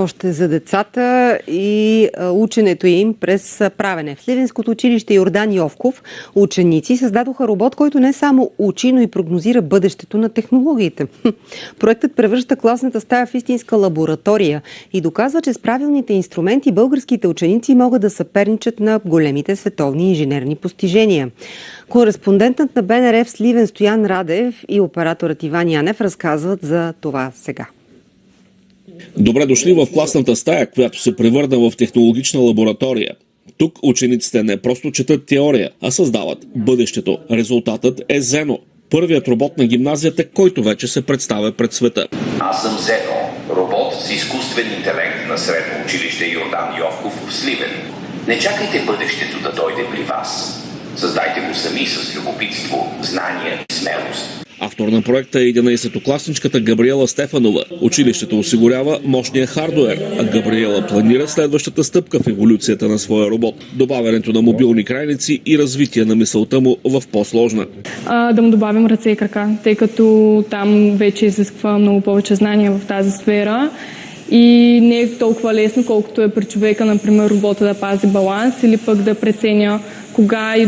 още за децата и ученето им през правене. В Сливенското училище Йордан Йовков ученици създадоха робот, който не само учи, но и прогнозира бъдещето на технологиите. Проектът превръща класната стая в истинска лаборатория и доказва, че с правилните инструменти българските ученици могат да съперничат на големите световни инженерни постижения. Кореспондентът на БНР в Сливен Стоян Радев и операторът Иван Янев разказват за това сега. Добре дошли в класната стая, която се превърна в технологична лаборатория. Тук учениците не просто четат теория, а създават бъдещето. Резултатът е Зено, първият робот на гимназията, който вече се представя пред света. Аз съм Зено, робот с изкуствен интелект на средно училище Йордан Йовков в Сливен. Не чакайте бъдещето да дойде при вас. Създайте го сами с любопитство, знание и смелост. Автор на проекта е 11-класничката Габриела Стефанова. Училището осигурява мощния хардуер, а Габриела планира следващата стъпка в еволюцията на своя робот. Добавянето на мобилни крайници и развитие на мисълта му в по-сложна. Да му добавим ръце и крака, тъй като там вече изисква много повече знания в тази сфера. И не е толкова лесно, колкото е при човека, например, робота да пази баланс или пък да преценя кога и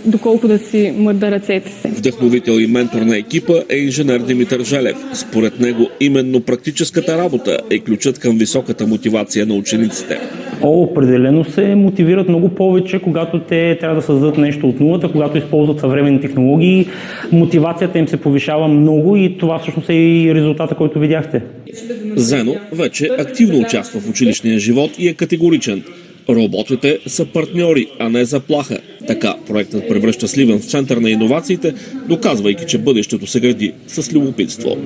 доколко да си мърда ръцете. Вдъхновител и ментор на екипа е инженер Димитър Желев. Според него именно практическата работа е ключът към високата мотивация на учениците. Определено се мотивират много повече, когато те трябва да създадат нещо от нулата, когато използват съвременни технологии. Мотивацията им се повишава много и това всъщност е и резултата, който видяхте. Зено вече активно участва в училищния живот и е категоричен. Роботите са партньори, а не заплаха. Така проектът превръща Сливен в център на иновациите, доказвайки, че бъдещето се гради с любопитство.